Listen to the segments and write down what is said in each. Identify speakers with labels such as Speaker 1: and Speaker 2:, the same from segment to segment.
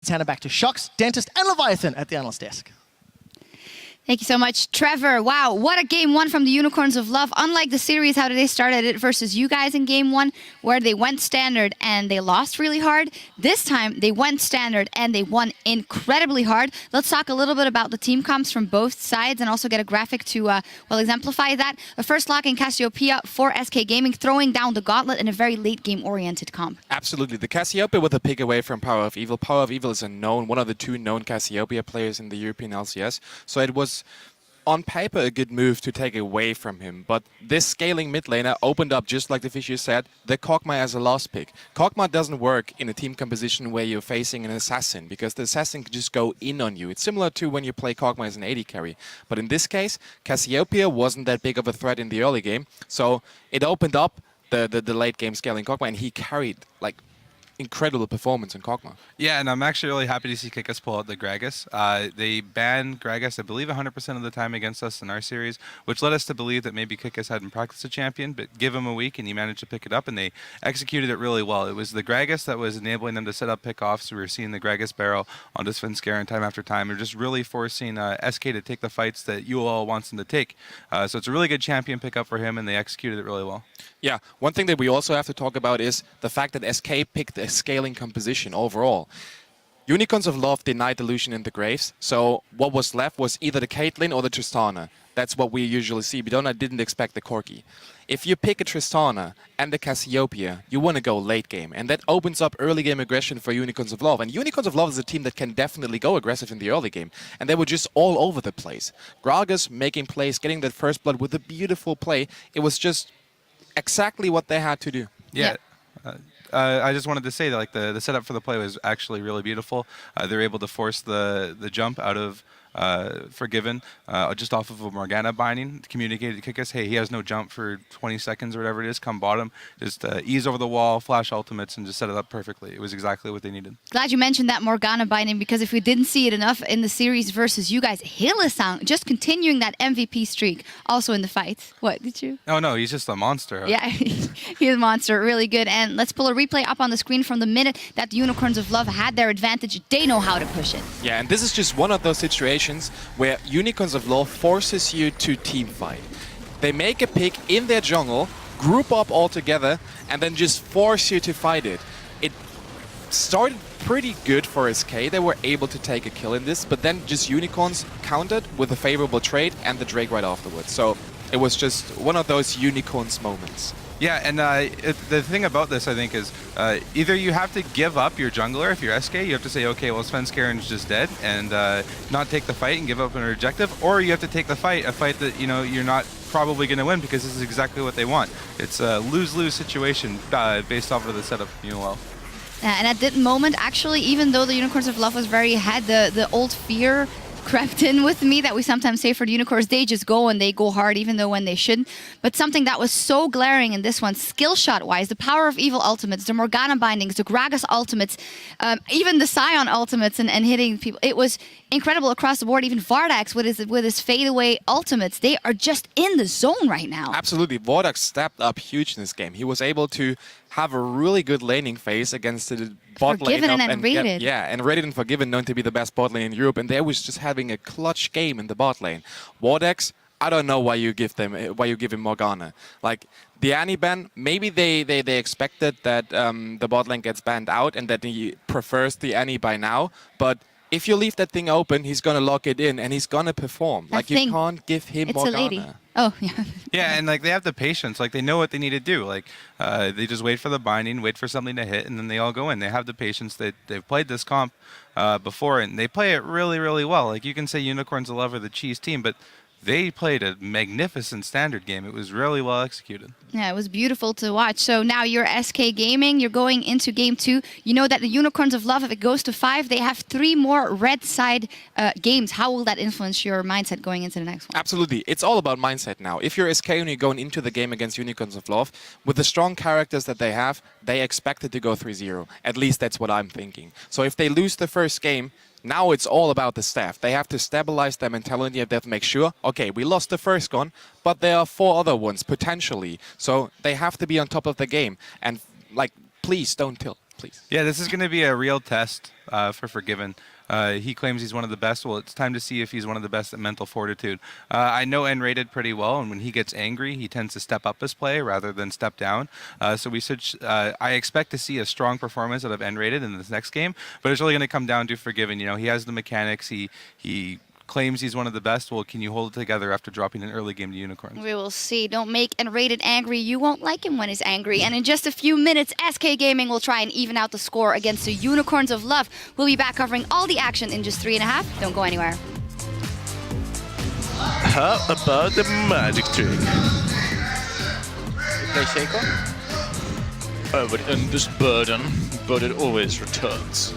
Speaker 1: Let's hand it back to Shocks, Dentist, and Leviathan at the analyst desk.
Speaker 2: Thank you so much, Trevor. Wow, what a game one from the Unicorns of Love. Unlike the series, how they started it versus you guys in game one, where they went standard and they lost really hard. This time, they went standard and they won incredibly hard. Let's talk a little bit about the team comps from both sides and also get a graphic to well exemplify that. The first lock in Cassiopeia for SK Gaming, throwing down the gauntlet in a very late game-oriented comp.
Speaker 3: Absolutely. The Cassiopeia with a pick away from Power of Evil. Power of Evil is one of the two known Cassiopeia players in the European LCS. So it was on paper a good move to take away from him, but this scaling mid laner opened up, just like the Fisher said, the Kog'Maw as a last pick. Kog'Maw doesn't work in a team composition where you're facing an assassin, because the assassin can just go in on you. It's similar to when you play Kog'Maw as an AD carry. But in this case, Cassiopeia wasn't that big of a threat in the early game, so it opened up the late game scaling Kog'Maw, and he carried like incredible performance in Kog'Maw.
Speaker 4: Yeah, and I'm actually really happy to see Kikis pull out the Gragas. They banned Gragas, I believe, 100% of the time against us in our series, which led us to believe that maybe Kikis hadn't practiced a champion, but give him a week and he managed to pick it up, and they executed it really well. It was the Gragas that was enabling them to set up pickoffs. We were seeing the Gragas barrel onto Svenskeren time after time. They're just really forcing SK to take the fights that UOL wants them to take. So it's a really good champion pickup for him, and they executed it really well.
Speaker 3: Yeah, one thing that we also have to talk about is the fact that SK picked a scaling composition overall. Unicorns of Love denied Delusion in the Graves, so what was left was either the Caitlyn or the Tristana. That's what we usually see. Bidona didn't expect the Corki. If you pick a Tristana and the Cassiopeia, you want to go late game, and that opens up early game aggression for Unicorns of Love. And Unicorns of Love is a team that can definitely go aggressive in the early game, and they were just all over the place. Gragas making plays, getting that first blood with a beautiful play. It was just exactly what they had to do.
Speaker 4: Yeah. I just wanted to say that the setup for the play was actually really beautiful. They were able to force the jump out of Forgiven just off of a Morgana binding, communicated to Kikis, hey, he has no jump for 20 seconds or whatever it is, come bottom, just ease over the wall, flash ultimates, and just set it up perfectly. It was exactly what they needed.
Speaker 2: Glad you mentioned that Morgana binding, because if we didn't see it enough in the series versus you guys, Hylissang just continuing that MVP streak also in the fight. What, did you?
Speaker 4: Oh, no, he's just a monster.
Speaker 2: Yeah, he's a monster, really good. And let's pull a replay up on the screen from the minute that the Unicorns of Love had their advantage. They know how to push it.
Speaker 3: Yeah, and this is just one of those situations where Unicorns of Love forces you to team fight. They make a pick in their jungle, group up all together, and then just force you to fight it. It started pretty good for SK. They were able to take a kill in this, but then just Unicorns countered with a favorable trade and the Drake right afterwards. So it was just one of those Unicorns moments.
Speaker 4: Yeah, and the thing about this, I think, is either you have to give up your jungler if you're SK, you have to say, okay, well, Svenskeren's just dead, and not take the fight and give up an objective, or you have to take the fight, a fight that, you know, you're not probably going to win because this is exactly what they want. It's a lose-lose situation based off of the setup from UOL.
Speaker 2: And at that moment, actually, even though the Unicorns of Love was very ahead, the old fear crept in with me that we sometimes say for the Unicorns, they just go and they go hard even though when they shouldn't. But something that was so glaring in this one, skill shot wise, the Power of Evil ultimates, the Morgana bindings, the Gragas ultimates, even the Scion ultimates and hitting people, it was incredible across the board. Even VODS with his fadeaway ultimates, they are just in the zone right now.
Speaker 3: Absolutely, VODS stepped up huge in this game. He was able to have a really good laning phase against the bot lane.
Speaker 2: Forgiven and Rated.
Speaker 3: Yeah, and Rated and Forgiven known to be the best bot lane in Europe, and they was just having a clutch game in the bot lane. VODS, I don't know why you give him Morgana. Like the Annie ban, maybe they expected that the bot lane gets banned out and that he prefers the Annie by now, but if you leave that thing open, he's gonna lock it in and he's gonna perform. Like you can't give him Morgana.
Speaker 2: A lady. Oh, yeah.
Speaker 4: Yeah, and like they have the patience. Like they know what they need to do. Like they just wait for the binding, wait for something to hit, and then they all go in. They have the patience. They've played this comp before, and they play it really, really well. Like you can say Unicorns of Love are the cheese team, but they played a magnificent standard game. It was really well executed.
Speaker 2: Yeah, it was beautiful to watch. So now you're SK Gaming. You're going into game 2. You know that the Unicorns of Love, if it goes to 5, they have 3 more red side games. How will that influence your mindset going into the next one?
Speaker 3: Absolutely. It's all about mindset now. If you're SK and you're going into the game against Unicorns of Love, with the strong characters that they have, they expect it to go 3-0. At least that's what I'm thinking. So if they lose the first game, now it's all about the staff. They have to stabilize their mentality and they have to make sure, okay, we lost the first one, but there are 4 other ones, potentially. So they have to be on top of the game. And, like, please don't tilt. please.
Speaker 4: Yeah, this is going to be a real test for Forgiven. He claims he's one of the best. Well, it's time to see if he's one of the best at mental fortitude. I know N-rated pretty well, and when he gets angry, he tends to step up his play rather than step down. So I expect to see a strong performance out of N-rated in this next game, but it's really going to come down to Forgiven. You know, he has the mechanics. He claims he's one of the best. Well, can you hold it together after dropping an early game to Unicorns?
Speaker 2: We will see. Don't make N-rated angry. You won't like him when he's angry. And in just a few minutes, SK Gaming will try and even out the score against the Unicorns of Love. We'll be back covering all the action in just 3.5. Don't go anywhere.
Speaker 5: How about the magic trick?
Speaker 6: Play Shaco?
Speaker 5: I would end this burden, but it always returns.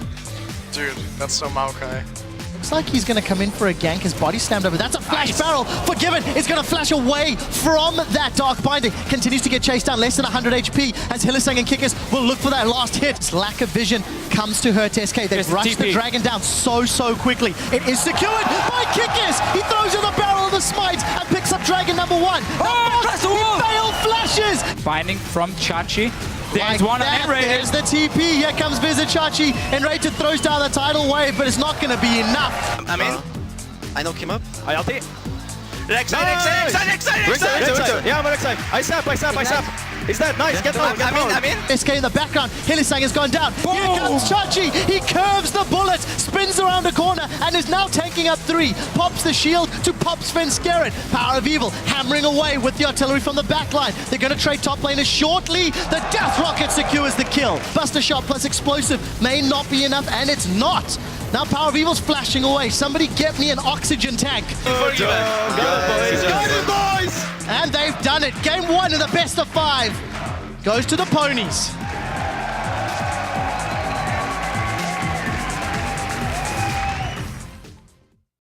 Speaker 7: Dude, that's so Maokai.
Speaker 1: Looks like he's going to come in for a gank. His body slammed over. That's a flash barrel. Forgiven is going to flash away from that Dark Binding. Continues to get chased down. Less than 100 HP as Hylissang and Kickers will look for that last hit. This lack of vision comes to hurt SK. They've rushed the dragon down so quickly. It is secured by Kickers. He throws in the barrel of the smite and picks up dragon number 1. He failed flashes.
Speaker 8: Finding from Chachi.
Speaker 1: Like
Speaker 8: There's one
Speaker 1: that,
Speaker 8: N-rated.
Speaker 1: there's the TP. Here comes Vizichachi. N-rated throws down the tidal wave, but it's not going to be enough.
Speaker 6: I'm in. I knock him up.
Speaker 8: I ulti.
Speaker 5: Rek'Sai!
Speaker 6: Yeah, I'm on Rek'Sai. I sap. He's dead. Nice. Get home. I'm in.
Speaker 1: SK in the background. Hylissang has gone down. Here comes Chachi. He curves the bullet, spins around the corner, and is now tanking up 3. Pops the shield to pop Svenskeren. Power of Evil hammering away with the artillery from the backline. They're going to trade top laners shortly. The Death Rocket secures the kill. Buster Shot plus Explosive may not be enough, and it's not. Now Power of Evil's flashing away. Somebody get me an oxygen tank.
Speaker 5: Got it, boys!
Speaker 1: And they've done it. Game 1 of the best of 5 goes to the Ponies.